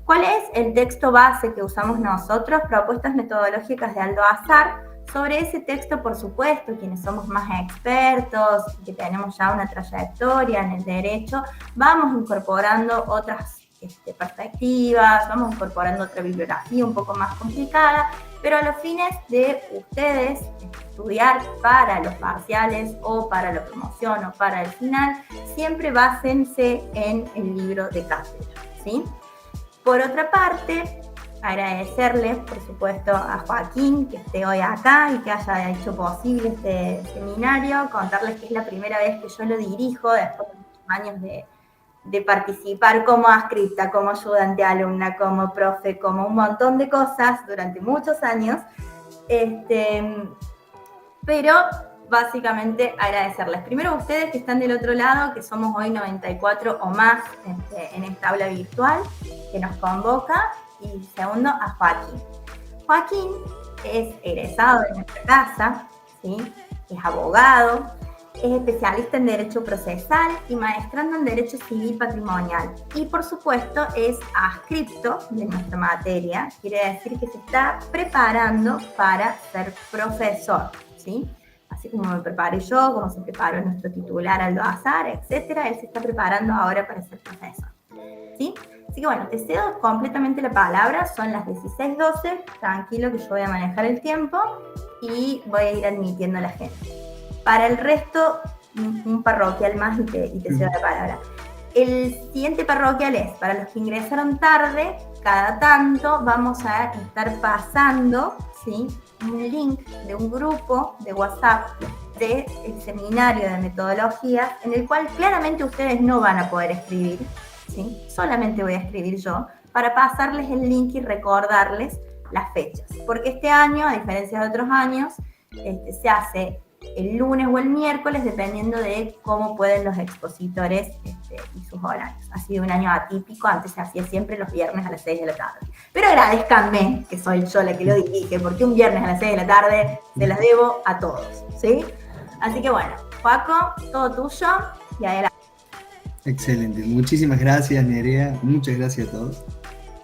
¿Cuál es el texto base que usamos nosotros? Propuestas metodológicas de Aldo Azar. Sobre ese texto, por supuesto, quienes somos más expertos, que tenemos ya una trayectoria en el derecho, vamos incorporando otras perspectivas, vamos incorporando otra bibliografía un poco más complicada, pero a los fines de ustedes estudiar para los parciales o para la promoción o para el final, siempre básense en el libro de cátedra, ¿sí? Por otra parte, agradecerles, por supuesto, a Joaquín que esté hoy acá y que haya hecho posible este seminario, contarles que es la primera vez que yo lo dirijo después de muchos años de participar como adscripta, como ayudante alumna, como profe, como un montón de cosas durante muchos años. Pero básicamente agradecerles. Primero a ustedes que están del otro lado, que somos hoy 94 o más en esta aula virtual que nos convoca. Y segundo, a Joaquín. Joaquín es egresado de nuestra casa, ¿sí? Es abogado, es especialista en Derecho Procesal y maestrando en Derecho Civil Patrimonial. Y por supuesto es adscripto de nuestra materia, quiere decir que se está preparando para ser profesor, ¿sí? Así como me preparé yo, como se preparó nuestro titular Aldo Azar, etcétera, él se está preparando ahora para ser profesor, ¿sí? Así que bueno, te cedo completamente la palabra, son las 16:12, tranquilo que yo voy a manejar el tiempo y voy a ir admitiendo a la gente. Para el resto, un parroquial más y te cedo la palabra. El siguiente parroquial es, para los que ingresaron tarde, cada tanto vamos a estar pasando, ¿sí?, un link de un grupo de WhatsApp del seminario de metodologías, en el cual claramente ustedes no van a poder escribir, ¿sí? Solamente voy a escribir yo, para pasarles el link y recordarles las fechas. Porque este año, a diferencia de otros años, se hace el lunes o el miércoles, dependiendo de cómo pueden los expositores y sus horarios. Ha sido un año atípico, antes se hacía siempre los viernes a las 6 de la tarde. Pero agradezcanme, que soy yo la que lo dirige, porque un viernes a las 6 de la tarde se las debo a todos, ¿sí? Así que bueno, Paco, todo tuyo y adelante. Excelente, muchísimas gracias Nerea, muchas gracias a todos.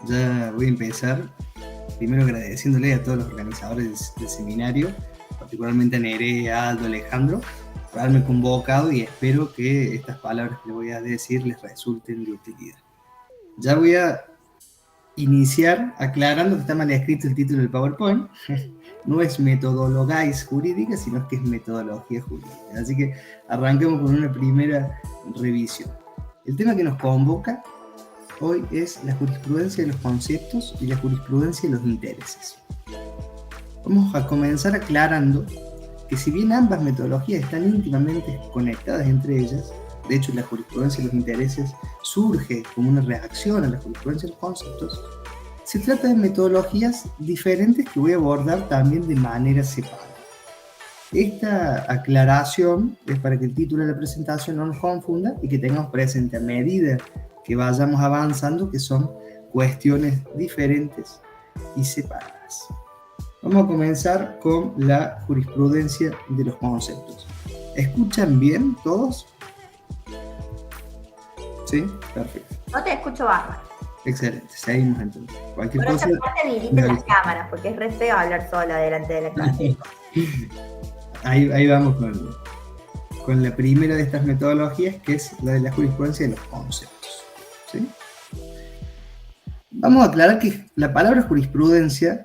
Ya voy a empezar primero agradeciéndole a todos los organizadores del seminario, particularmente a Nerea, Aldo, Alejandro, por haberme convocado y espero que estas palabras que les voy a decir les resulten de utilidad. Ya voy a iniciar aclarando que está mal escrito el título del PowerPoint. No es metodologáis jurídica, sino que es metodología jurídica. Así que arranquemos con una primera revisión. El tema que nos convoca hoy es la jurisprudencia de los conceptos y la jurisprudencia de los intereses. Vamos a comenzar aclarando que si bien ambas metodologías están íntimamente conectadas entre ellas, de hecho la jurisprudencia de los intereses surge como una reacción a la jurisprudencia de los conceptos, se trata de metodologías diferentes que voy a abordar también de manera separada. Esta aclaración es para que el título de la presentación no nos confunda y que tengamos presente a medida que vayamos avanzando que son cuestiones diferentes y separadas. Vamos a comenzar con la jurisprudencia de los conceptos. ¿Escuchan bien todos? ¿Sí? Perfecto. No te escucho bárbaro. Excelente, seguimos entonces. Cualquier Por cosa, otra parte, habiliten las cámaras, porque es re feo hablar sola delante de la clase. Ahí vamos con la primera de estas metodologías, que es la de la jurisprudencia de los conceptos, ¿sí? Vamos a aclarar que la palabra jurisprudencia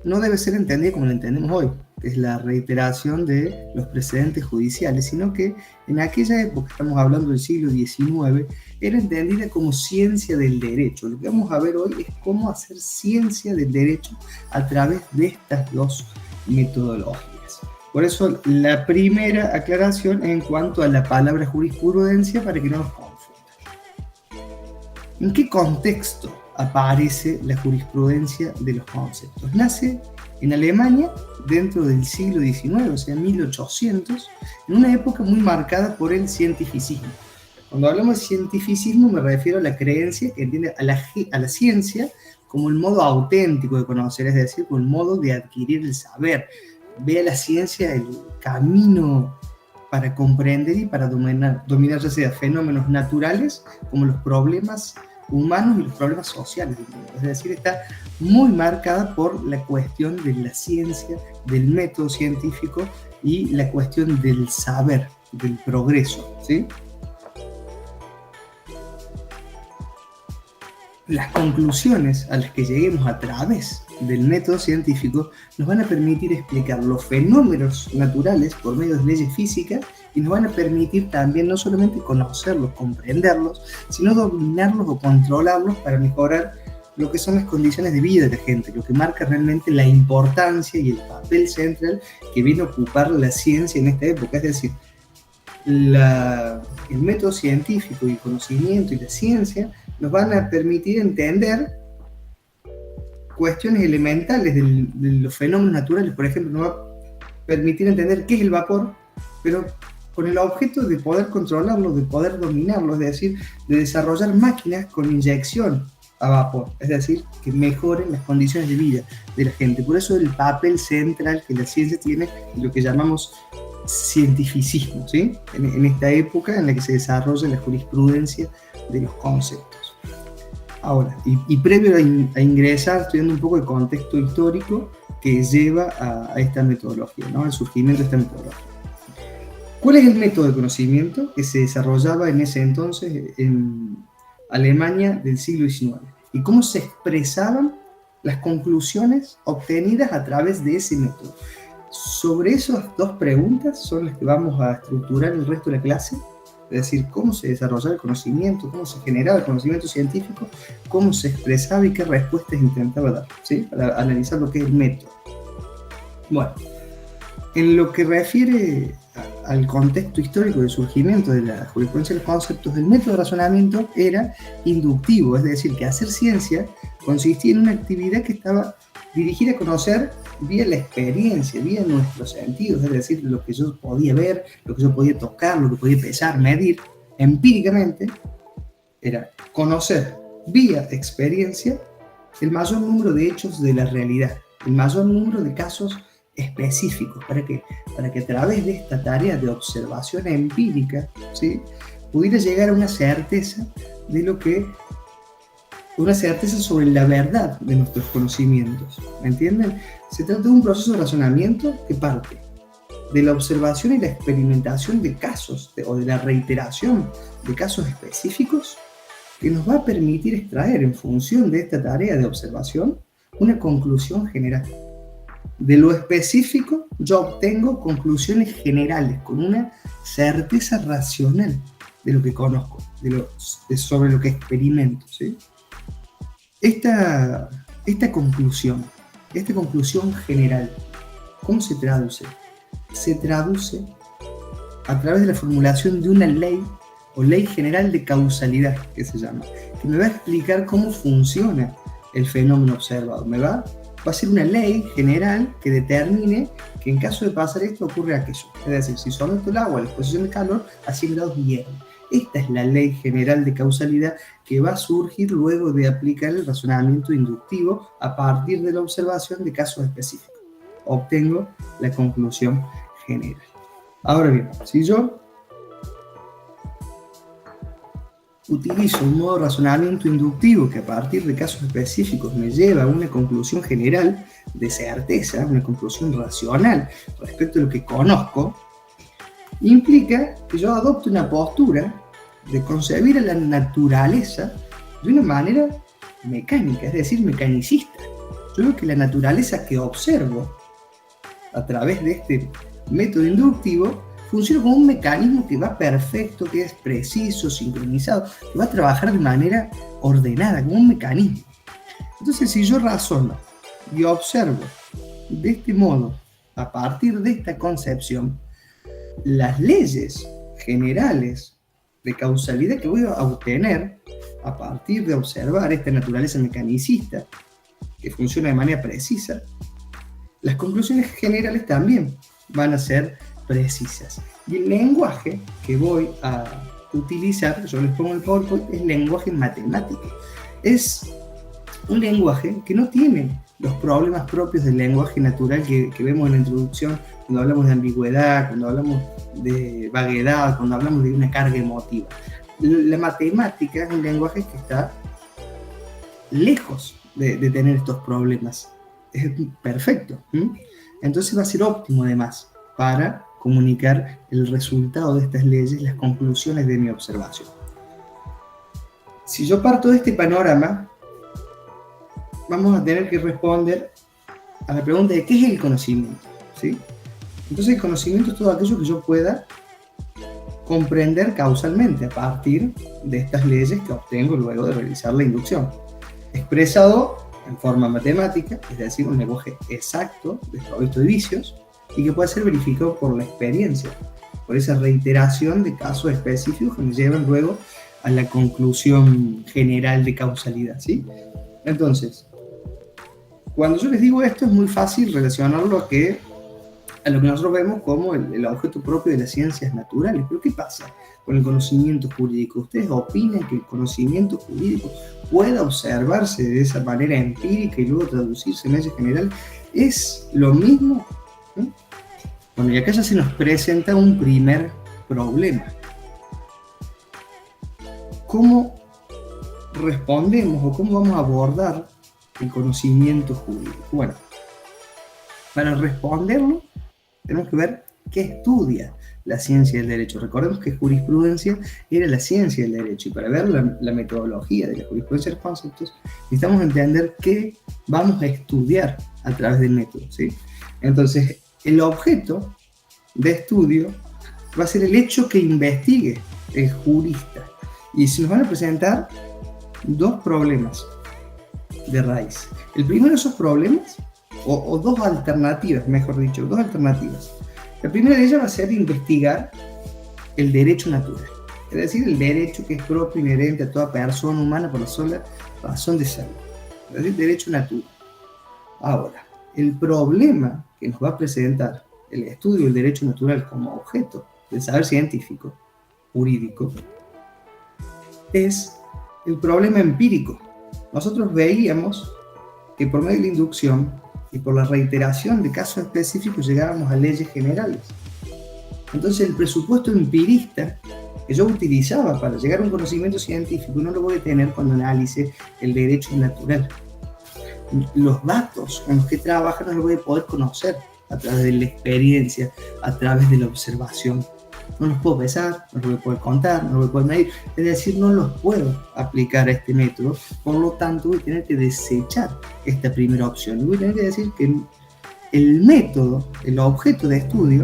no debe ser entendida como la entendemos hoy, que es la reiteración de los precedentes judiciales, sino que en aquella época, estamos hablando del siglo XIX, era entendida como ciencia del derecho. Lo que vamos a ver hoy es cómo hacer ciencia del derecho a través de estas dos metodologías. Por eso la primera aclaración en cuanto a la palabra jurisprudencia para que no nos confundan. ¿En qué contexto aparece la jurisprudencia de los conceptos? Nace en Alemania dentro del siglo XIX, o sea, 1800, en una época muy marcada por el cientificismo. Cuando hablamos de cientificismo me refiero a la creencia que entiende a la ciencia como el modo auténtico de conocer, es decir, como el modo de adquirir el saber. Ve a la ciencia el camino para comprender y para dominar ya sea fenómenos naturales como los problemas humanos y los problemas sociales del mundo. Es decir, está muy marcada por la cuestión de la ciencia, del método científico y la cuestión del saber, del progreso, ¿sí? Las conclusiones a las que lleguemos a través del método científico nos van a permitir explicar los fenómenos naturales por medio de leyes físicas y nos van a permitir también no solamente conocerlos, comprenderlos, sino dominarlos o controlarlos para mejorar lo que son las condiciones de vida de la gente, lo que marca realmente la importancia y el papel central que viene a ocupar la ciencia en esta época. Es decir, el método científico y el conocimiento y la ciencia nos van a permitir entender cuestiones elementales de los fenómenos naturales. Por ejemplo, nos va a permitir entender qué es el vapor, pero con el objeto de poder controlarlo, de poder dominarlo, es decir, de desarrollar máquinas con inyección a vapor, es decir, que mejoren las condiciones de vida de la gente. Por eso el papel central que la ciencia tiene es lo que llamamos cientificismo, ¿sí? En esta época en la que se desarrolla la jurisprudencia de los conceptos. Ahora, y previo a ingresar, estudiando un poco el contexto histórico que lleva a esta metodología, ¿no? Al surgimiento de esta metodología. ¿Cuál es el método de conocimiento que se desarrollaba en ese entonces en Alemania del siglo XIX? ¿Y cómo se expresaban las conclusiones obtenidas a través de ese método? Sobre esas dos preguntas son las que vamos a estructurar el resto de la clase. Es decir, cómo se desarrollaba el conocimiento, cómo se generaba el conocimiento científico, cómo se expresaba y qué respuestas intentaba dar, ¿sí? Para analizar lo que es el método. Bueno, en lo que refiere al contexto histórico del surgimiento de la jurisprudencia de los conceptos, el método de razonamiento era inductivo, es decir, que hacer ciencia consistía en una actividad que estaba dirigida a conocer vía la experiencia, vía nuestros sentidos, es decir, lo que yo podía ver, lo que yo podía tocar, lo que podía pesar, medir, empíricamente, era conocer vía experiencia el mayor número de hechos de la realidad, el mayor número de casos específicos. ¿Para qué? Para que a través de esta tarea de observación empírica, ¿sí?, pudiera llegar a una certeza de lo que una certeza sobre la verdad de nuestros conocimientos. ¿Me entienden? Se trata de un proceso de razonamiento que parte de la observación y la experimentación de casos, o de la reiteración de casos específicos, que nos va a permitir extraer en función de esta tarea de observación una conclusión general. De lo específico yo obtengo conclusiones generales con una certeza racional de lo que conozco, sobre lo que experimento, ¿sí? Esta conclusión general, ¿cómo se traduce? Se traduce a través de la formulación de una ley o ley general de causalidad, que se llama, que me va a explicar cómo funciona el fenómeno observado. Va a ser una ley general que determine que en caso de pasar esto ocurre aquello. Es decir, si someto el agua a la exposición de calor, a 100 grados hierve. Esta es la ley general de causalidad que va a surgir luego de aplicar el razonamiento inductivo a partir de la observación de casos específicos. Obtengo la conclusión general. Ahora bien, si yo utilizo un modo de razonamiento inductivo que a partir de casos específicos me lleva a una conclusión general de certeza, una conclusión racional respecto a lo que conozco, implica que yo adopte una postura de concebir a la naturaleza de una manera mecánica, es decir, mecanicista. Yo veo que la naturaleza que observo a través de este método inductivo funciona como un mecanismo que va perfecto, que es preciso, sincronizado, que va a trabajar de manera ordenada, como un mecanismo. Entonces, si yo razono y observo de este modo a partir de esta concepción, las leyes generales de causalidad que voy a obtener a partir de observar esta naturaleza mecanicista que funciona de manera precisa, las conclusiones generales también van a ser precisas. Y el lenguaje que voy a utilizar, yo les pongo el PowerPoint, es lenguaje matemático. Es un lenguaje que no tiene los problemas propios del lenguaje natural que vemos en la introducción, cuando hablamos de ambigüedad, cuando hablamos de vaguedad, cuando hablamos de una carga emotiva. La matemática es un lenguaje que está lejos de tener estos problemas. Es perfecto. Entonces va a ser óptimo además para comunicar el resultado de estas leyes, las conclusiones de mi observación. Si yo parto de este panorama, vamos a tener que responder a la pregunta de qué es el conocimiento, ¿sí? Entonces el conocimiento es todo aquello que yo pueda comprender causalmente a partir de estas leyes que obtengo luego de realizar la inducción, expresado en forma matemática, es decir, un lenguaje exacto, desprovisto de vicios, y que puede ser verificado por la experiencia, por esa reiteración de casos específicos que me llevan luego a la conclusión general de causalidad, ¿sí? Entonces, cuando yo les digo esto, es muy fácil relacionarlo a lo que nosotros vemos como el objeto propio de las ciencias naturales. Pero ¿qué pasa con el conocimiento jurídico? ¿Ustedes opinan que el conocimiento jurídico pueda observarse de esa manera empírica y luego traducirse en leyes generales? ¿Es lo mismo? Bueno, y acá ya se nos presenta un primer problema. ¿Cómo respondemos o cómo vamos a abordar el conocimiento jurídico? Bueno, para responderlo tenemos que ver qué estudia la ciencia del derecho. Recordemos que jurisprudencia era la ciencia del derecho, y para ver la metodología de la jurisprudencia de los conceptos necesitamos entender qué vamos a estudiar a través del método, ¿sí? Entonces, el objeto de estudio va a ser el hecho que investigue el jurista, y se nos van a presentar dos problemas de raíz. El primero de esos problemas, o dos alternativas, mejor dicho, dos alternativas. La primera de ellas va a ser investigar el derecho natural, es decir, el derecho que es propio e inherente a toda persona humana por la sola razón de ser, es decir, derecho natural. Ahora, el problema que nos va a presentar el estudio del derecho natural como objeto del saber científico, jurídico, es el problema empírico. Nosotros veíamos que por medio de la inducción y por la reiteración de casos específicos llegábamos a leyes generales. Entonces el presupuesto empirista que yo utilizaba para llegar a un conocimiento científico no lo voy a tener cuando analice el derecho natural. Los datos con los que trabaja no los voy a poder conocer a través de la experiencia, a través de la observación. No los puedo pesar, no los voy a poder contar, no los voy a poder medir, es decir, no los puedo aplicar a este método, por lo tanto voy a tener que desechar esta primera opción y voy a tener que decir que el método, el objeto de estudio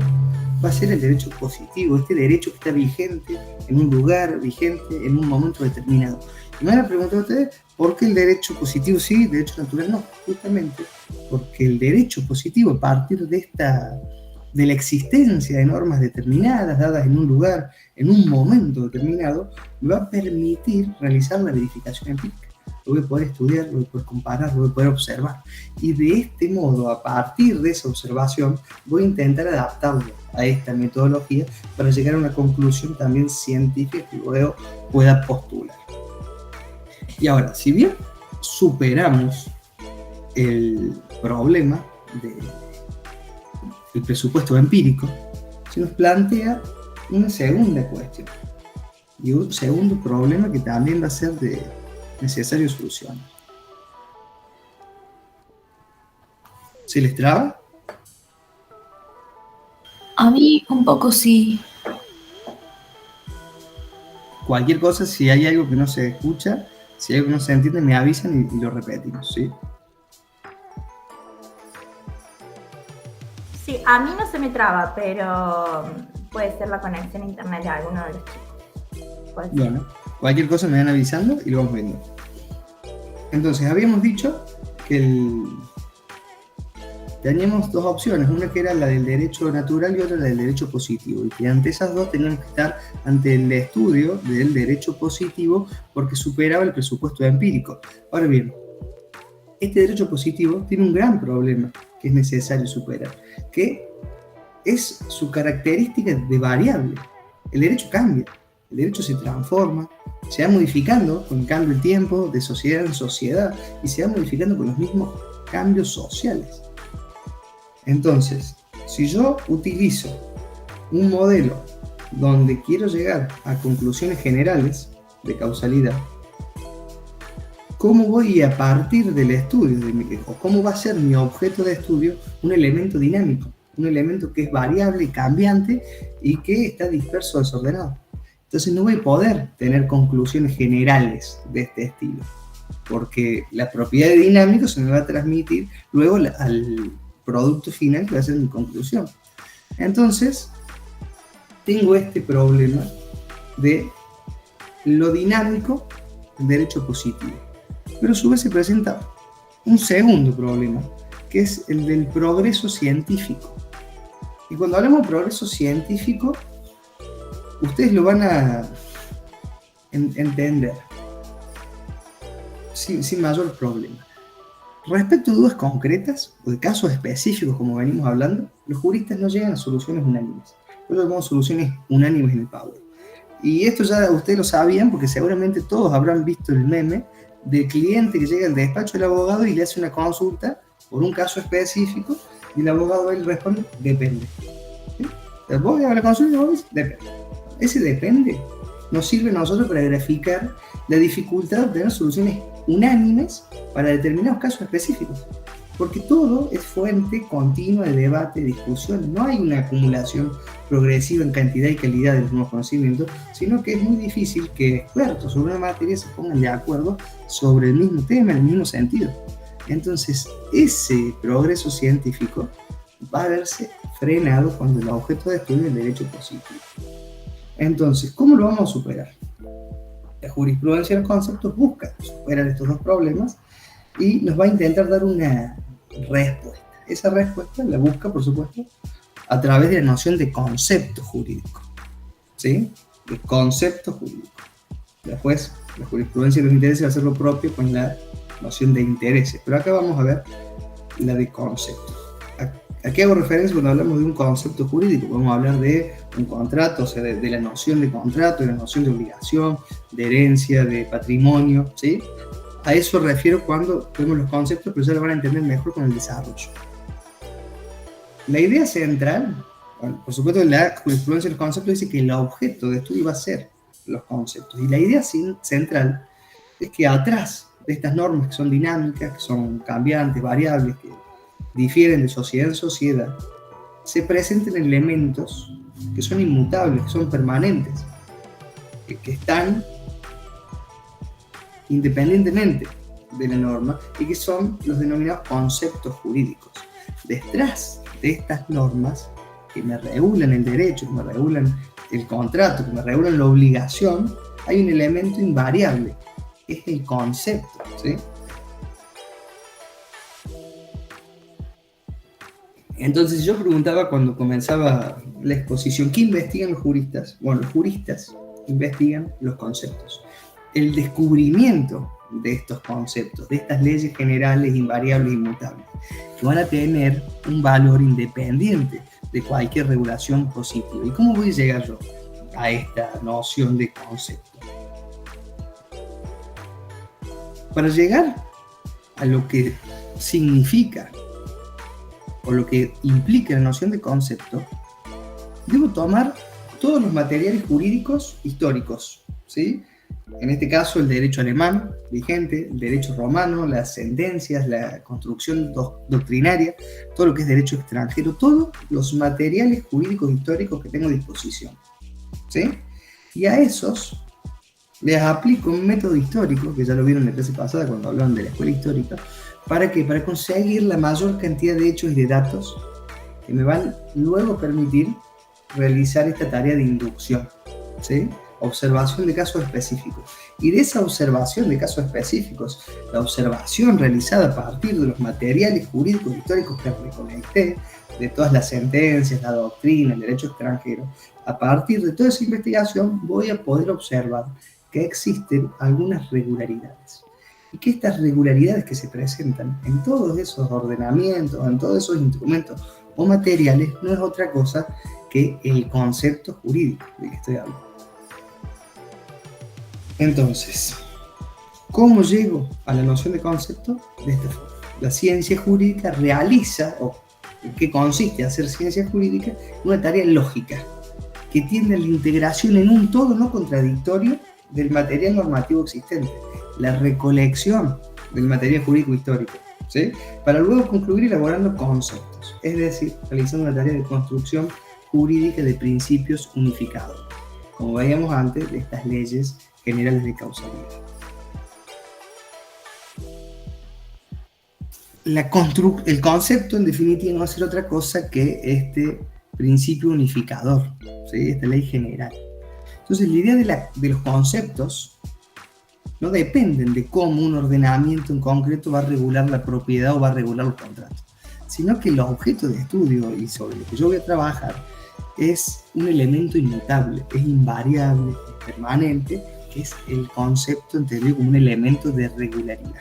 va a ser el derecho positivo, este derecho que está vigente en un lugar, vigente en un momento determinado. Y me van a preguntar a ustedes, ¿por qué el derecho positivo sí, el derecho natural no? Justamente porque el derecho positivo, a partir de la existencia de normas determinadas, dadas en un lugar, en un momento determinado, me va a permitir realizar la verificación empírica. Lo voy a poder estudiar, lo voy a poder comparar, lo voy a poder observar. Y de este modo, a partir de esa observación, voy a intentar adaptarlo a esta metodología para llegar a una conclusión también científica que luego pueda postular. Y ahora, si bien superamos el problema del presupuesto empírico, se nos plantea una segunda cuestión y un segundo problema que también va a ser necesario solucionar. ¿Se les traba? A mí un poco sí. Cualquier cosa, si hay algo que no se escucha, si hay algo que no se entiende, me avisan y lo repetimos, ¿sí? Sí, a mí no se me traba, pero puede ser la conexión a internet de alguno de los chicos. Bueno, cualquier cosa me van avisando y lo vamos viendo. Entonces, habíamos dicho que teníamos dos opciones, una que era la del derecho natural y otra la del derecho positivo, y que ante esas dos teníamos que estar ante el estudio del derecho positivo porque superaba el presupuesto empírico. Ahora bien, este derecho positivo tiene un gran problema que es necesario superar, que es su característica de variable. El derecho cambia, el derecho se transforma, se va modificando con el cambio del tiempo, de sociedad en sociedad, y se va modificando con los mismos cambios sociales. Entonces, si yo utilizo un modelo donde quiero llegar a conclusiones generales de causalidad, ¿cómo voy a partir del estudio, o cómo va a ser mi objeto de estudio un elemento dinámico? Un elemento que es variable y cambiante y que está disperso o desordenado. Entonces no voy a poder tener conclusiones generales de este estilo, porque la propiedad de dinámico se me va a transmitir luego al producto final que va a ser mi conclusión. Entonces, tengo este problema de lo dinámico del derecho positivo. Pero a su vez se presenta un segundo problema, que es el del progreso científico. Y cuando hablamos de progreso científico, ustedes lo van a entender sin mayor problema. Respecto a dudas concretas o de casos específicos, como venimos hablando, los juristas no llegan a soluciones unánimes. Nosotros llamamos soluciones unánimes en el Power. Y esto ya ustedes lo sabían porque seguramente todos habrán visto el meme del cliente que llega al despacho del abogado y le hace una consulta por un caso específico y el abogado él responde, depende. ¿Sí? Vos le das la consulta y vos dices, depende. Ese depende nos sirve a nosotros para graficar la dificultad de obtener soluciones unánimes para determinados casos específicos. Porque todo es fuente continua de debate, discusión. No hay una acumulación progresiva en cantidad y calidad de los nuevos conocimientos, sino que es muy difícil que expertos sobre una materia se pongan de acuerdo sobre el mismo tema, en el mismo sentido. Entonces, ese progreso científico va a verse frenado cuando el objeto de estudio es el derecho positivo. Entonces, ¿cómo lo vamos a superar? La jurisprudencia de los conceptos busca superar estos dos problemas y nos va a intentar dar una respuesta. Esa respuesta la busca, por supuesto, a través de la noción de concepto jurídico. ¿Sí? De concepto jurídico. Después, la jurisprudencia de los intereses va a hacer lo propio con la noción de intereses. Pero acá vamos a ver la de conceptos. ¿A qué hago referencia cuando hablamos de un concepto jurídico? Podemos hablar de un contrato, o sea, de la noción de contrato, de la noción de obligación, de herencia, de patrimonio, ¿sí? A eso refiero cuando vemos los conceptos, pero ya lo van a entender mejor con el desarrollo. La idea central, bueno, por supuesto, la jurisprudencia de los conceptos dice que el objeto de estudio va a ser los conceptos. Y la idea central es que atrás de estas normas que son dinámicas, que son cambiantes, variables, que difieren de sociedad en sociedad, se presenten elementos que son inmutables, que son permanentes, que están independientemente de la norma y que son los denominados conceptos jurídicos. Detrás de estas normas que me regulan el derecho, que me regulan el contrato, que me regulan la obligación, hay un elemento invariable, que es el concepto, ¿sí? Entonces yo preguntaba cuando comenzaba la exposición, ¿qué investigan los juristas? Bueno, los juristas investigan los conceptos. El descubrimiento de estos conceptos, de estas leyes generales, invariables e inmutables, que van a tener un valor independiente de cualquier regulación positiva. ¿Y cómo voy a llegar yo a esta noción de concepto? Para llegar a lo que significa o lo que implica la noción de concepto, debo tomar todos los materiales jurídicos históricos, ¿sí? En este caso, el derecho alemán vigente, el derecho romano, las sentencias, la construcción doctrinaria, todo lo que es derecho extranjero, todos los materiales jurídicos históricos que tengo a disposición, ¿sí? Y a esos les aplico un método histórico, que ya lo vieron en la clase pasada cuando hablaban de la escuela histórica. ¿Para qué? Para conseguir la mayor cantidad de hechos y de datos que me van luego a permitir realizar esta tarea de inducción, ¿sí? observación de casos específicos. Y de esa observación de casos específicos, la observación realizada a partir de los materiales jurídicos históricos que recolecté, de todas las sentencias, la doctrina, el derecho extranjero, a partir de toda esa investigación voy a poder observar que existen algunas regularidades. Y que estas regularidades que se presentan en todos esos ordenamientos, en todos esos instrumentos o materiales, no es otra cosa que el concepto jurídico del que estoy hablando. Entonces, ¿cómo llego a la noción de concepto? De esta forma. La ciencia jurídica realiza, o en qué consiste hacer ciencia jurídica, una tarea lógica, que tiende a la integración en un todo no contradictorio del material normativo existente, la recolección del material jurídico histórico, ¿sí? Para luego concluir elaborando conceptos, es decir, realizando una tarea de construcción jurídica de principios unificados, como veíamos antes de estas leyes generales de causalidad. El concepto, en definitiva, no va a ser otra cosa que este principio unificador, ¿sí? Esta ley general. Entonces, la idea de los conceptos no dependen de cómo un ordenamiento en concreto va a regular la propiedad o va a regular los contratos, sino que los objetos de estudio y sobre lo que yo voy a trabajar es un elemento inmutable, es invariable, es permanente, que es el concepto entendido como un elemento de regularidad.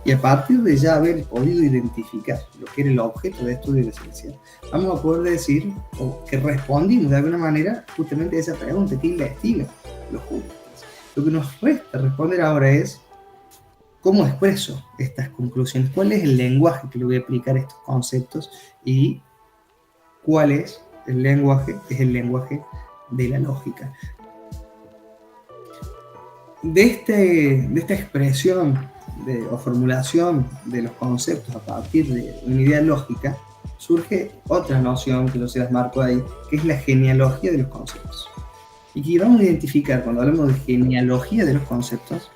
Y a partir de ya haber podido identificar lo que era el objeto de estudio de la ciencia, vamos a poder decir que respondimos de alguna manera justamente a esa pregunta: ¿qué investigan los juristas? Lo que nos resta responder ahora es cómo expreso estas conclusiones, cuál es el lenguaje que le voy a aplicar a estos conceptos y cuál es el lenguaje, de la lógica. De esta expresión o formulación de los conceptos a partir de una idea lógica, surge otra noción que yo se las marco ahí, que es la genealogía de los conceptos. Y que vamos a identificar cuando hablamos de genealogía de los conceptos.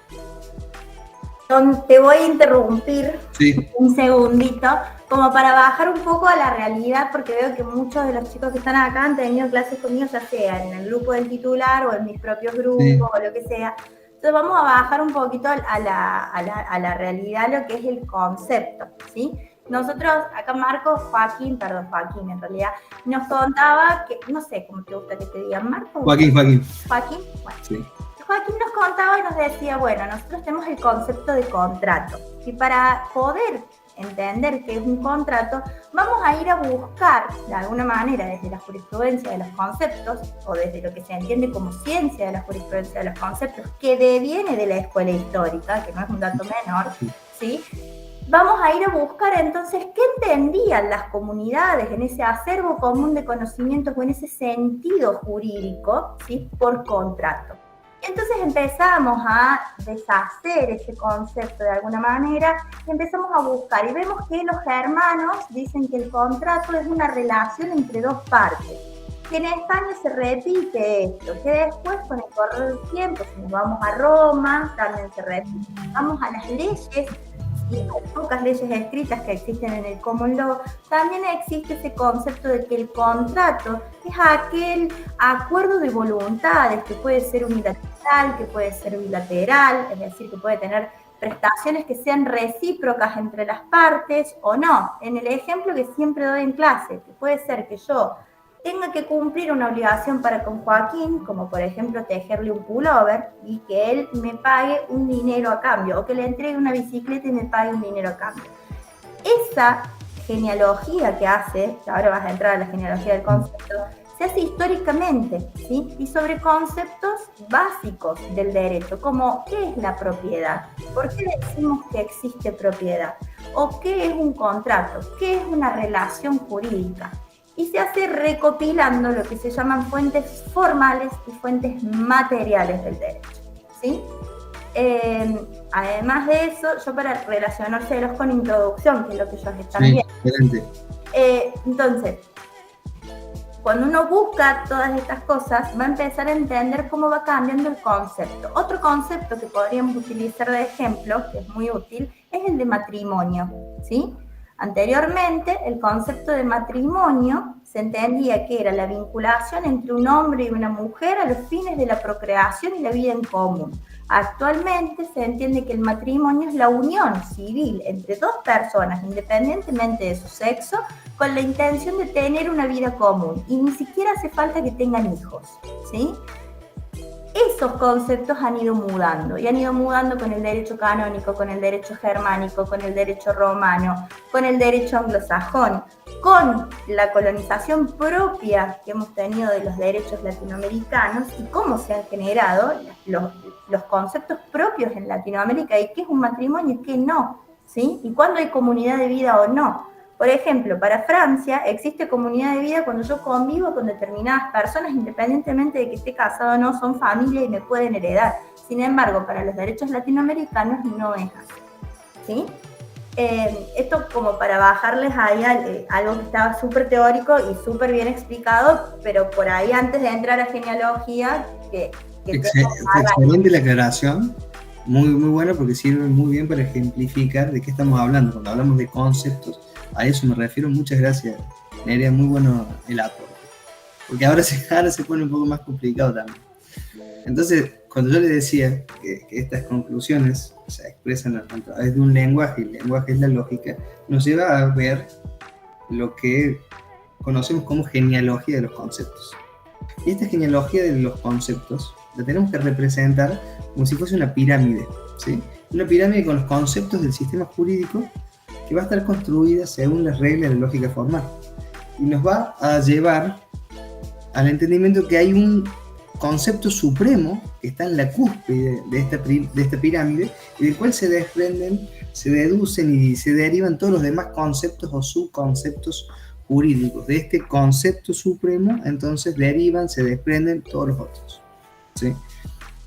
Te voy a interrumpir Sí. un segundito, como para bajar un poco a la realidad, porque veo que muchos de los chicos que están acá han tenido clases conmigo, ya sea en el grupo del titular o en mis propios grupos, sí, o lo que sea. Entonces vamos a bajar un poquito a la realidad, lo que es el concepto, ¿sí? Nosotros, acá Joaquín en realidad, nos contaba que, no sé cómo te gusta que te digan, Marco. Joaquín. Bueno. Sí. Joaquín nos contaba y nos decía, bueno, nosotros tenemos el concepto de contrato, y para poder entender qué es un contrato, vamos a ir a buscar, de alguna manera, desde la jurisprudencia de los conceptos, o desde lo que se entiende como ciencia de la jurisprudencia de los conceptos, que deviene de la escuela histórica, que no es un dato menor, ¿sí? Vamos a ir a buscar entonces qué entendían las comunidades en ese acervo común de conocimientos o en ese sentido jurídico, ¿sí? Por contrato. Entonces empezamos a deshacer ese concepto de alguna manera y empezamos a buscar y vemos que los germanos dicen que el contrato es una relación entre dos partes. Que en España se repite esto, que después con el correr del tiempo, si nos vamos a Roma, también se repite. Vamos a las leyes, y hay pocas leyes escritas que existen en el common law, también existe ese concepto de que el contrato es aquel acuerdo de voluntades que puede ser unilateral, que puede ser bilateral, es decir, que puede tener prestaciones que sean recíprocas entre las partes o no. En el ejemplo que siempre doy en clase, que puede ser que yo tenga que cumplir una obligación para con Joaquín, como por ejemplo tejerle un pullover y que él me pague un dinero a cambio, o que le entregue una bicicleta y me pague un dinero a cambio. Esa genealogía que hace, que ahora vas a entrar a la genealogía del concepto, se hace históricamente, ¿sí? Y sobre conceptos básicos del derecho, como ¿qué es la propiedad? ¿Por qué decimos que existe propiedad? ¿O qué es un contrato? ¿Qué es una relación jurídica? Y se hace recopilando lo que se llaman fuentes formales y fuentes materiales del derecho, ¿sí? Además de eso, yo para relacionárselos con introducción, que es lo que ellos están viendo. Entonces, cuando uno busca todas estas cosas, va a empezar a entender cómo va cambiando el concepto. Otro concepto que podríamos utilizar de ejemplo, que es muy útil, es el de matrimonio, ¿sí? Anteriormente, el concepto de matrimonio se entendía que era la vinculación entre un hombre y una mujer a los fines de la procreación y la vida en común. Actualmente se entiende que el matrimonio es la unión civil entre dos personas, independientemente de su sexo, con la intención de tener una vida común, y ni siquiera hace falta que tengan hijos, ¿sí? Esos conceptos han ido mudando, y han ido mudando con el derecho canónico, con el derecho germánico, con el derecho romano, con el derecho anglosajón, con la colonización propia que hemos tenido de los derechos latinoamericanos y cómo se han generado los conceptos propios en Latinoamérica y qué es un matrimonio y qué no, ¿sí? Y cuándo hay comunidad de vida o no. Por ejemplo, para Francia existe comunidad de vida cuando yo convivo con determinadas personas, independientemente de que esté casado o no, son familia y me pueden heredar. Sin embargo, para los derechos latinoamericanos no es así, ¿sí? Esto como para bajarles ahí algo que estaba súper teórico y súper bien explicado, pero por ahí antes de entrar a genealogía, excelente la aclaración, muy buena porque sirve muy bien para ejemplificar de qué estamos hablando. Cuando hablamos de conceptos, a eso me refiero. Muchas gracias, Nerea, muy bueno el aporte, porque ahora se pone un poco más complicado también. Entonces, cuando yo le decía que estas conclusiones se expresan a través de un lenguaje, y el lenguaje es la lógica, nos lleva a ver lo que conocemos como genealogía de los conceptos. Y esta genealogía de los conceptos la tenemos que representar como si fuese una pirámide, ¿sí? Una pirámide con los conceptos del sistema jurídico que va a estar construida según las reglas de la lógica formal. Y nos va a llevar al entendimiento que hay un concepto supremo que está en la cúspide de esta pirámide y del cual se desprenden, se deducen y se derivan todos los demás conceptos o subconceptos jurídicos. De este concepto supremo, entonces, derivan, se desprenden todos los otros, ¿sí?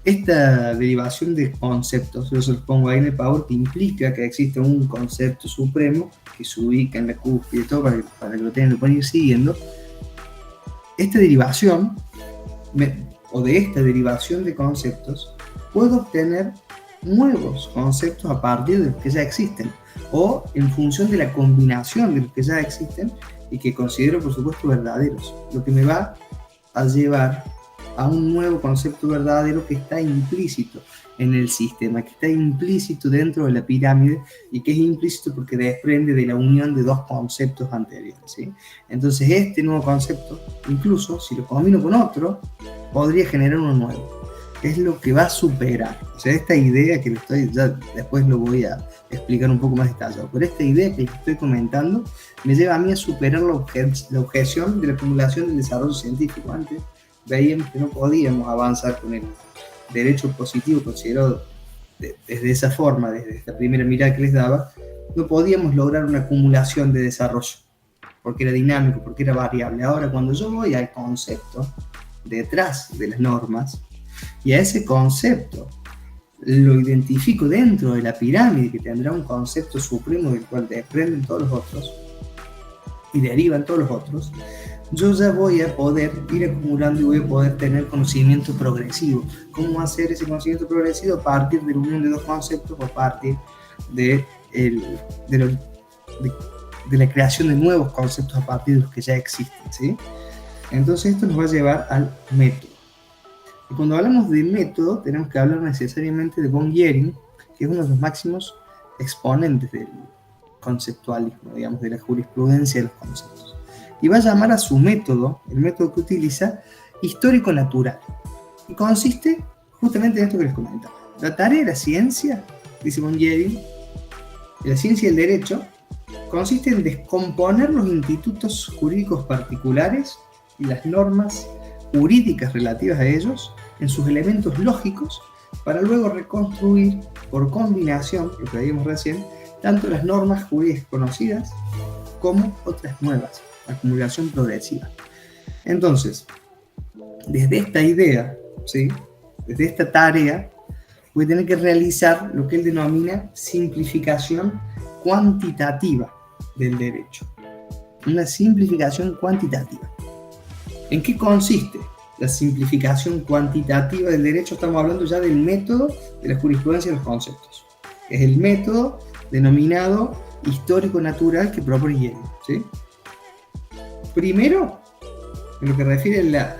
Esta derivación de conceptos, yo se los pongo ahí en el PowerPoint, implica que existe un concepto supremo que se ubica en la cúspide, todo para que lo tengan, lo pueden ir siguiendo. Esta derivación, o de esta derivación de conceptos, puedo obtener nuevos conceptos a partir de los que ya existen, o en función de la combinación de los que ya existen y que considero, por supuesto, verdaderos, lo que me va a llevar a un nuevo concepto verdadero que está implícito en el sistema, que está implícito dentro de la pirámide y que es implícito porque desprende de la unión de dos conceptos anteriores, ¿sí? Entonces este nuevo concepto, incluso si lo combino con otro, podría generar uno nuevo. Es lo que va a superar. O sea, esta idea que ya después lo voy a explicar un poco más detallado, pero esta idea que estoy comentando me lleva a mí a superar la objeción de la acumulación del desarrollo científico. Antes veíamos que no podíamos avanzar con el derecho positivo considerado desde esa forma, desde esta primera mirada que les daba, no podíamos lograr una acumulación de desarrollo, porque era dinámico, porque era variable. Ahora, cuando yo voy al concepto detrás de las normas, y a ese concepto lo identifico dentro de la pirámide, que tendrá un concepto supremo del cual desprenden todos los otros, y derivan todos los otros, yo ya voy a poder ir acumulando y voy a poder tener conocimiento progresivo. ¿Cómo hacer ese conocimiento progresivo? A partir de la unión de dos conceptos o a partir de la creación de nuevos conceptos a partir de los que ya existen, ¿sí? Entonces esto nos va a llevar al método. Y cuando hablamos de método, tenemos que hablar necesariamente de von Jhering, que es uno de los máximos exponentes del conceptualismo, digamos, de la jurisprudencia de los conceptos. Y va a llamar a su método, el método que utiliza, histórico-natural. Y consiste justamente en esto que les comentaba. La tarea de la ciencia, dice von Jhering, de la ciencia y el derecho, consiste en descomponer los institutos jurídicos particulares y las normas jurídicas relativas a ellos en sus elementos lógicos para luego reconstruir por combinación, lo que veíamos recién, tanto las normas jurídicas conocidas como otras nuevas, acumulación progresiva. Entonces, desde esta idea, ¿sí?, desde esta tarea, voy a tener que realizar lo que él denomina simplificación cuantitativa del derecho. Una simplificación cuantitativa. ¿En qué consiste la simplificación cuantitativa del derecho? Estamos hablando ya del método de la jurisprudencia de los conceptos. Es el método denominado histórico-natural que propone Yeri, ¿sí? Primero, en lo que refiere a la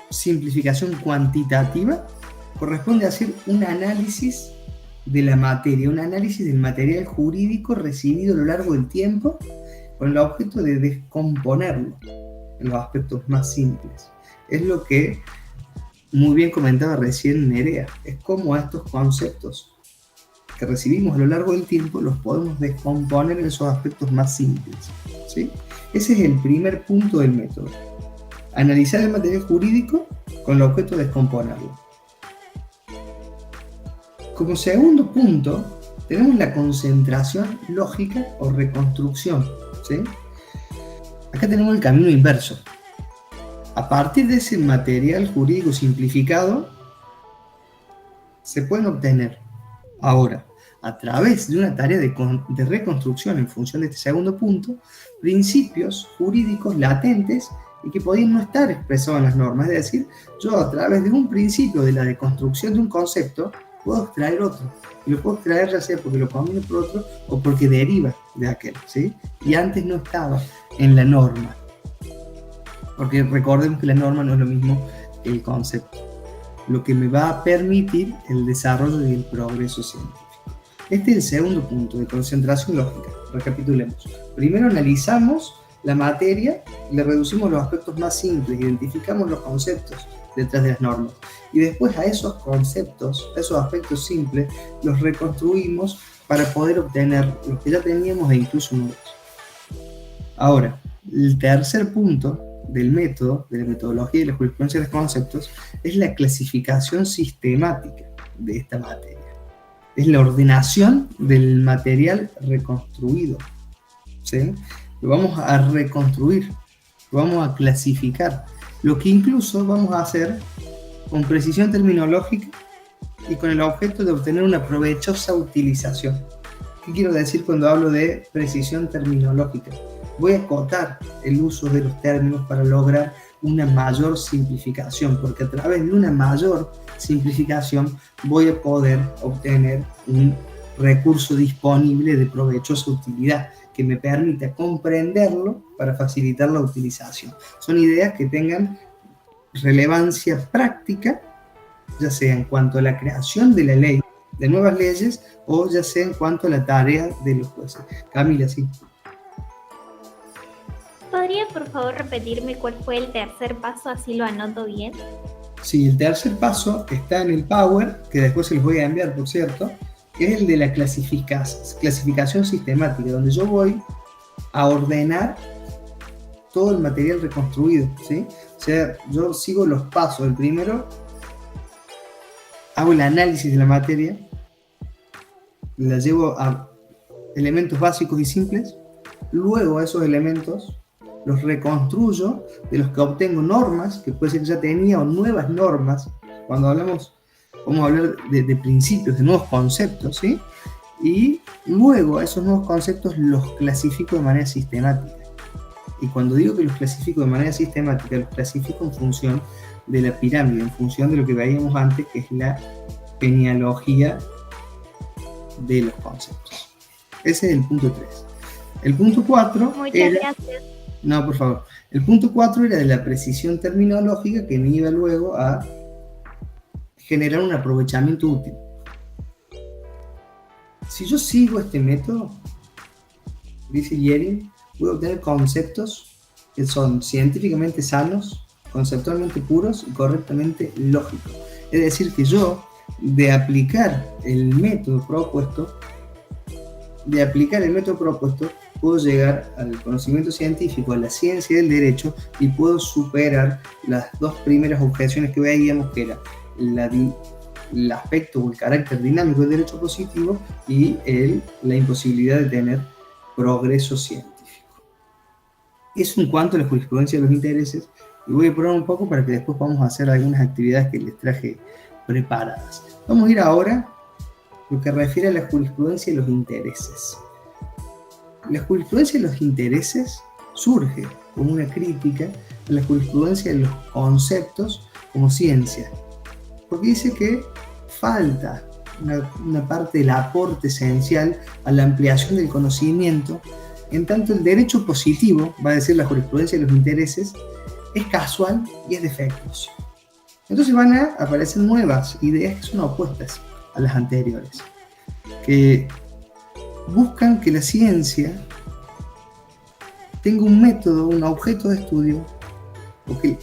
simplificación cuantitativa, corresponde hacer un análisis de la materia, un análisis del material jurídico recibido a lo largo del tiempo con el objeto de descomponerlo en los aspectos más simples. Es lo que muy bien comentaba recién Nerea, es como estos conceptos que recibimos a lo largo del tiempo los podemos descomponer en esos aspectos más simples, ¿sí? Ese es el primer punto del método. Analizar el material jurídico con el objeto de descomponerlo. Como segundo punto, tenemos la concentración lógica o reconstrucción, ¿sí? Acá tenemos el camino inverso. A partir de ese material jurídico simplificado, se pueden obtener ahora, a través de una tarea de reconstrucción en función de este segundo punto, principios jurídicos latentes y que podían no estar expresados en las normas. Es decir, yo a través de un principio de la deconstrucción de un concepto, puedo extraer otro. Y lo puedo extraer ya sea porque lo combino por otro o porque deriva de aquel, ¿sí? Y antes no estaba en la norma. Porque recordemos que la norma no es lo mismo que el concepto. Lo que me va a permitir el desarrollo y el progreso científico. Este es el segundo punto de concentración lógica. Recapitulemos. Primero analizamos la materia, le reducimos los aspectos más simples, identificamos los conceptos detrás de las normas. Y después a esos conceptos, a esos aspectos simples, los reconstruimos para poder obtener los que ya teníamos e incluso nuevos. Ahora, el tercer punto del método, de la metodología y la jurisprudencia de los conceptos, es la clasificación sistemática de esta materia. Es la ordenación del material reconstruido, ¿sí? Lo vamos a reconstruir, lo vamos a clasificar, lo que incluso vamos a hacer con precisión terminológica y con el objeto de obtener una provechosa utilización. ¿Qué quiero decir cuando hablo de precisión terminológica? Voy a acotar el uso de los términos para lograr una mayor simplificación, porque a través de una mayor simplificación voy a poder obtener un recurso disponible de provechosa utilidad que me permita comprenderlo para facilitar la utilización. Son ideas que tengan relevancia práctica, ya sea en cuanto a la creación de la ley, de nuevas leyes, o ya sea en cuanto a la tarea de los jueces. Camila, sí. ¿Podría por favor repetirme cuál fue el tercer paso, así lo anoto bien? Sí, el tercer paso está en el Power, que después se los voy a enviar, por cierto, que es el de la clasificación sistemática, donde yo voy a ordenar todo el material reconstruido, ¿sí? O sea, yo sigo los pasos. El primero, hago el análisis de la materia, la llevo a elementos básicos y simples, luego esos elementos los reconstruyo, de los que obtengo normas, que puede ser que ya tenía, o nuevas normas. Cuando hablamos, vamos a hablar de principios, de nuevos conceptos, ¿sí? Y luego esos nuevos conceptos los clasifico de manera sistemática. Y cuando digo que los clasifico de manera sistemática, los clasifico en función de la pirámide, en función de lo que veíamos antes, que es la genealogía de los conceptos. Ese es el punto 3. El punto 4 era... Gracias. No, por favor. El punto 4 era de la precisión terminológica, que me iba luego a generar un aprovechamiento útil. Si yo sigo este método, dice Yeri, voy a obtener conceptos que son científicamente sanos, conceptualmente puros y correctamente lógicos. Es decir, que yo, de aplicar el método propuesto, puedo llegar al conocimiento científico, a la ciencia del derecho, y puedo superar las dos primeras objeciones que veíamos, que era el aspecto o el carácter dinámico del derecho positivo y la imposibilidad de tener progreso científico. Eso en cuanto a la jurisprudencia de los intereses, y voy a probar un poco para que después vamos a hacer algunas actividades que les traje preparadas. Vamos a ir ahora a lo que refiere a la jurisprudencia de los intereses. La jurisprudencia de los intereses surge como una crítica a la jurisprudencia de los conceptos como ciencia, porque dice que falta una parte del aporte esencial a la ampliación del conocimiento, en tanto el derecho positivo, va a decir la jurisprudencia de los intereses, es casual y es defectuoso. Entonces van a aparecer nuevas ideas que son opuestas a las anteriores, que buscan que la ciencia tenga un método, un objeto de estudio, okay,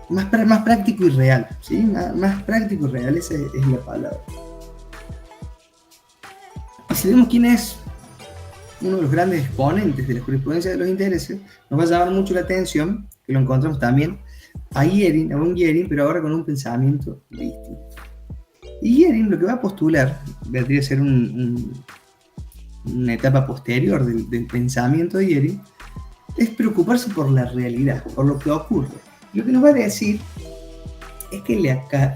más práctico y real, ¿sí? Más práctico y real, esa es la palabra. Y si vemos quién es uno de los grandes exponentes de la jurisprudencia de los intereses, nos va a llamar mucho la atención, que lo encontramos también a von Guerin, pero ahora con un pensamiento distinto. Y Guerin lo que va a postular, vendría a ser una etapa posterior del pensamiento de Guerin, es preocuparse por la realidad, por lo que ocurre. Lo que nos va a decir es que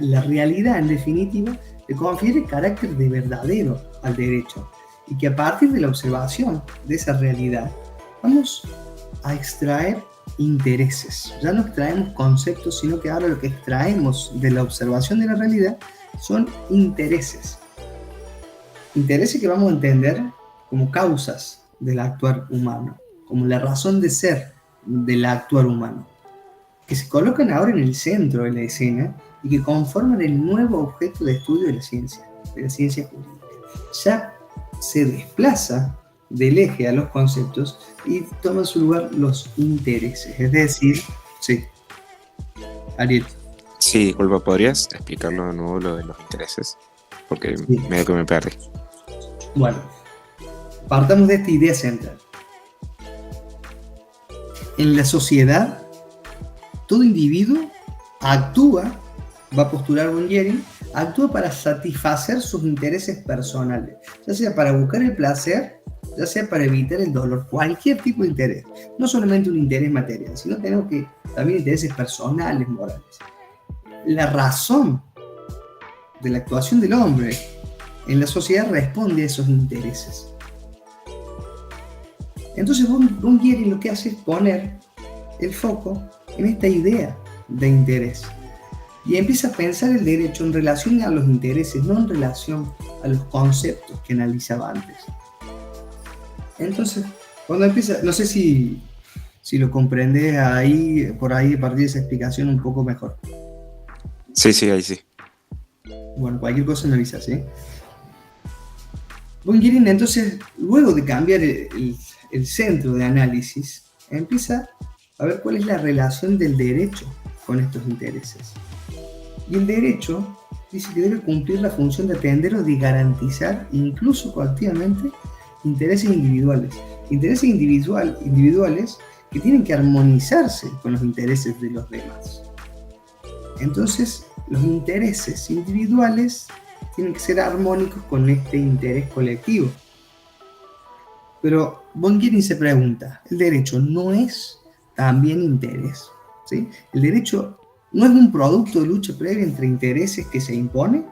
la realidad, en definitiva, le confiere carácter de verdadero al derecho, y que a partir de la observación de esa realidad vamos a extraer intereses. Ya no extraemos conceptos, sino que ahora lo que extraemos de la observación de la realidad son intereses. Intereses que vamos a entender como causas del actuar humano, como la razón de ser del actuar humano, que se colocan ahora en el centro de la escena y que conforman el nuevo objeto de estudio de la ciencia jurídica. Ya se desplaza del eje a los conceptos y toman su lugar los intereses, es decir, sí. Ariel. Sí, disculpa, ¿podrías explicarlo de nuevo lo de los intereses? Porque sí, medio que me perdí. Bueno, partamos de esta idea central. En la sociedad, todo individuo actúa, va a postular von Guerin, actúa para satisfacer sus intereses personales, ya sea para buscar el placer, ya sea para evitar el dolor, cualquier tipo de interés, no solamente un interés material, sino tenemos que también intereses personales, morales. La razón de la actuación del hombre en la sociedad responde a esos intereses. Entonces von Guerin lo que hace es poner el foco en esta idea de interés y empieza a pensar el derecho en relación a los intereses, no en relación a los conceptos que analizaba antes. Entonces, cuando empieza, no sé si lo comprendes ahí, por ahí, a partir de esa explicación un poco mejor. Sí, ahí sí. Bueno, cualquier cosa me avisas, ¿sí? Von Guerin, entonces, luego de cambiar el centro de análisis, empieza a ver cuál es la relación del derecho con estos intereses. Y el derecho dice que debe cumplir la función de atender o de garantizar, incluso coactivamente, intereses individuales. Intereses individuales que tienen que armonizarse con los intereses de los demás. Entonces, los intereses individuales tienen que ser armónicos con este interés colectivo. Pero von Guerin se pregunta, ¿el derecho no es también interés? ¿Sí? ¿El derecho no es un producto de lucha previa entre intereses que se impone?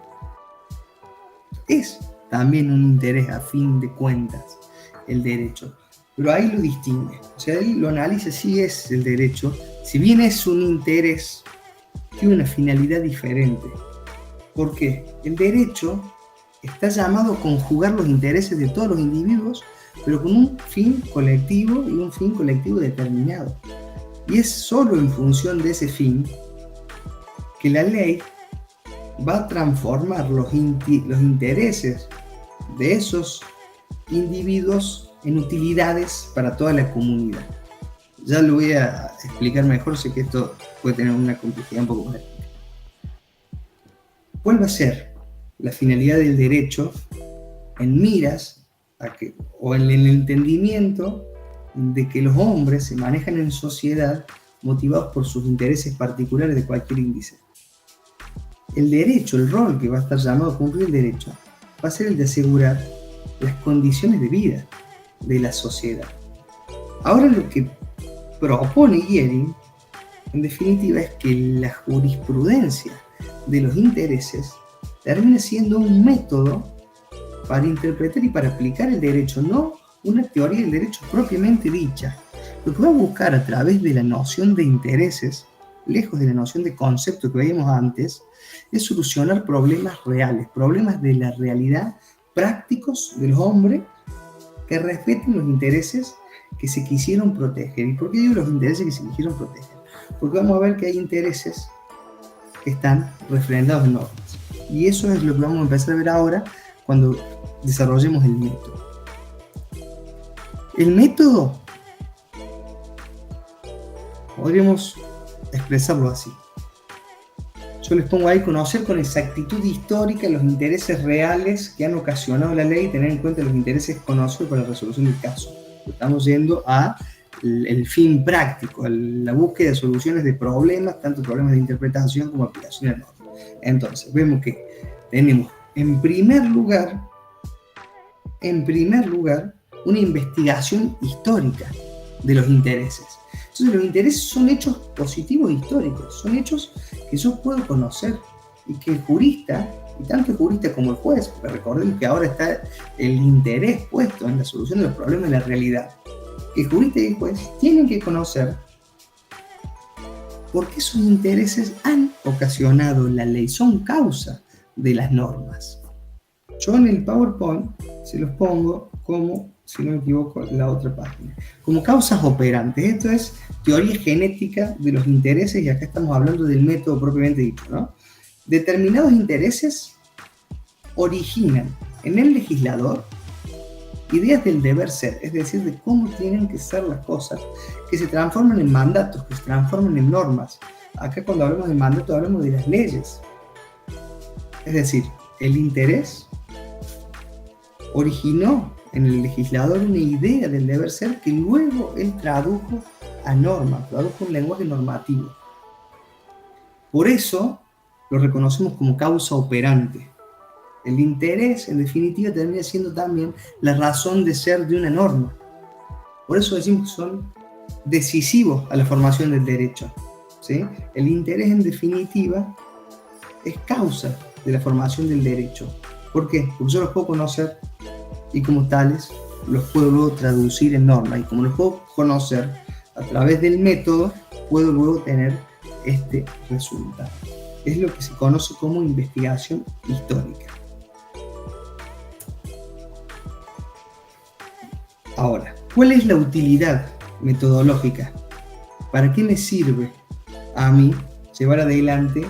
Es también un interés a fin de cuentas, el derecho. Pero ahí lo distingue. O sea, él lo analiza si es el derecho, si bien es un interés, tiene una finalidad diferente. ¿Por qué? El derecho está llamado a conjugar los intereses de todos los individuos, pero con un fin colectivo y un fin colectivo determinado. Y es solo en función de ese fin que la ley va a transformar los intereses de esos individuos en utilidades para toda la comunidad. Ya lo voy a explicar mejor, sé que esto puede tener una complejidad un poco más. ¿Cuál va a ser la finalidad del derecho en miras o en el entendimiento de que los hombres se manejan en sociedad motivados por sus intereses particulares de cualquier índice? El derecho, el rol que va a estar llamado a cumplir el derecho, va a ser el de asegurar las condiciones de vida de la sociedad. Ahora lo que propone Guerin, en definitiva, es que la jurisprudencia de los intereses termine siendo un método para interpretar y para aplicar el derecho, no una teoría del derecho propiamente dicha. Lo que va a buscar a través de la noción de intereses lejos de la noción de concepto que veíamos antes, es solucionar problemas reales, problemas de la realidad, prácticos de los hombres que respeten los intereses que se quisieron proteger. ¿Y por qué digo los intereses que se quisieron proteger? Porque vamos a ver que hay intereses que están refrendados en normas. Y eso es lo que vamos a empezar a ver ahora cuando desarrollemos el método. El método podríamos expresarlo así. Yo les pongo ahí: conocer con exactitud histórica los intereses reales que han ocasionado la ley y tener en cuenta los intereses conocidos para la resolución del caso. Estamos yendo a el fin práctico, a la búsqueda de soluciones de problemas, tanto problemas de interpretación como aplicación de normas. Entonces, vemos que tenemos en primer lugar, una investigación histórica de los intereses. Entonces, los intereses son hechos positivos históricos, son hechos que yo puedo conocer y que el jurista, y tanto el jurista como el juez, porque recordemos que ahora está el interés puesto en la solución de los problemas de la realidad, que el jurista y el juez tienen que conocer por qué sus intereses han ocasionado la ley, son causa de las normas. Yo en el PowerPoint se los pongo como, si no me equivoco, la otra página, como causas operantes. Esto es teoría genética de los intereses, y acá estamos hablando del método propiamente dicho, ¿no? Determinados intereses originan en el legislador ideas del deber ser, es decir, de cómo tienen que ser las cosas, que se transforman en mandatos, que se transforman en normas. Acá cuando hablamos de mandatos hablamos de las leyes. Es decir, el interés originó en el legislador una idea del deber ser que luego él tradujo a norma, tradujo un lenguaje normativo. Por eso lo reconocemos como causa operante. El interés, en definitiva, termina siendo también la razón de ser de una norma. Por eso decimos que son decisivos a la formación del derecho, ¿sí? El interés, en definitiva, es causa de la formación del derecho. ¿Por qué? Porque yo los puedo conocer y como tales los puedo luego traducir en norma. Y como los puedo conocer a través del método, puedo luego tener este resultado. Es lo que se conoce como investigación histórica. Ahora, ¿cuál es la utilidad metodológica? ¿Para qué me sirve a mí llevar adelante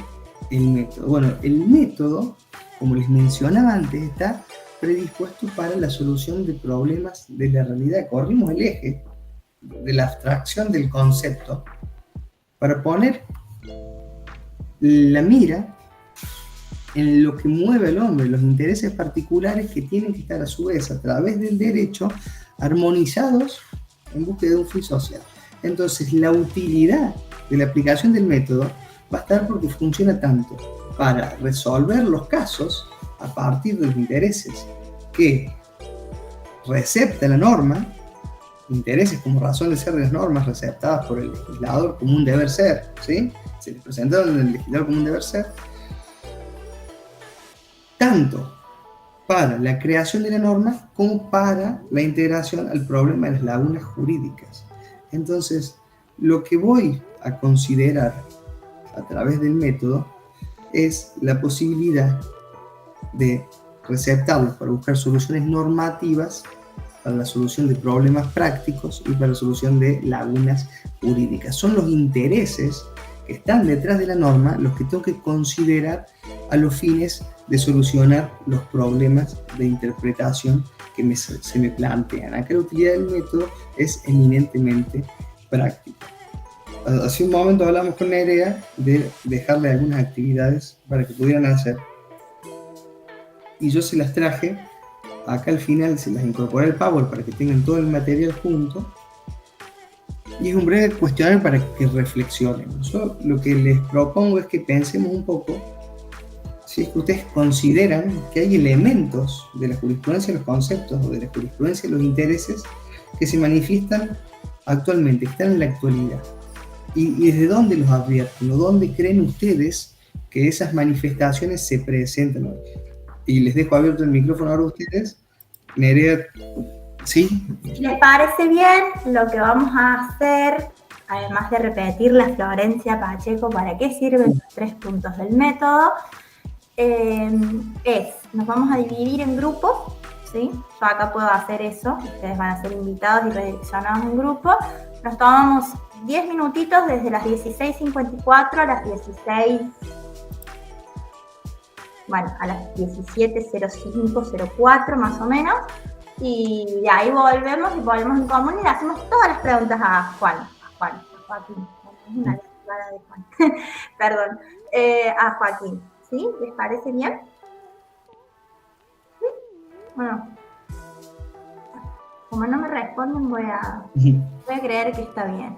el método? Bueno, el método, como les mencionaba antes, está predispuesto para la solución de problemas de la realidad. Corrimos el eje de la abstracción del concepto para poner la mira en lo que mueve al hombre, los intereses particulares que tienen que estar a su vez a través del derecho armonizados en búsqueda de un fin social. Entonces, la utilidad de la aplicación del método va a estar porque funciona tanto para resolver los casos a partir de los intereses que recepta la norma, intereses como razón de ser de las normas receptadas por el legislador como un deber ser, ¿sí? Se les presentaron al legislador como un deber ser, tanto para la creación de la norma como para la integración al problema de las lagunas jurídicas. Entonces, lo que voy a considerar a través del método es la posibilidad de receptarlos para buscar soluciones normativas para la solución de problemas prácticos y para la solución de lagunas jurídicas. Son los intereses que están detrás de la norma los que tengo que considerar a los fines de solucionar los problemas de interpretación que se me plantean. Acá la utilidad del método es eminentemente práctica. Hace un momento hablamos con Nerea de dejarle algunas actividades para que pudieran hacer, y yo se las traje. Acá al final se las incorporé al Power para que tengan todo el material junto, y es un breve cuestionario para que reflexionen. Yo lo que les propongo es que pensemos un poco si es que ustedes consideran que hay elementos de la jurisprudencia de los conceptos o de la jurisprudencia de los intereses que se manifiestan actualmente, que están en la actualidad, y desde dónde los advierten o dónde creen ustedes que esas manifestaciones se presentan hoy. Y les dejo abierto el micrófono ahora a ustedes. Nerea, ¿sí? Si les parece bien, lo que vamos a hacer además de repetir la Florencia Pacheco, ¿para qué sirven los 3 puntos del método? Nos vamos a dividir en grupos, ¿sí? Yo acá puedo hacer eso, ustedes van a ser invitados y redireccionados en grupo. Nos tomamos 10 minutitos desde las 16:54 a las 16, bueno, a las 17:05, 04 más o menos, y de ahí volvemos y ponemos en común y le hacemos todas las preguntas a Joaquín, una lectura de Juan, perdón, a Joaquín, ¿sí? ¿Les parece bien? ¿Sí? Bueno, como no me responden voy a creer que está bien.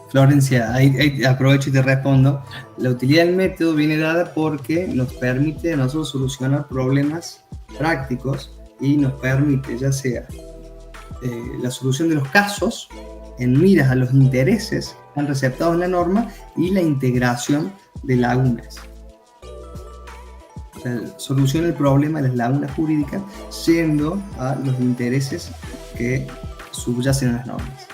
Florencia, ahí aprovecho y te respondo. La utilidad del método viene dada porque nos permite a nosotros solucionar problemas prácticos y nos permite ya sea la solución de los casos en miras a los intereses que están receptados en la norma y la integración de lagunas. O sea, soluciona el problema de las lagunas jurídicas yendo a los intereses que subyacen a las normas.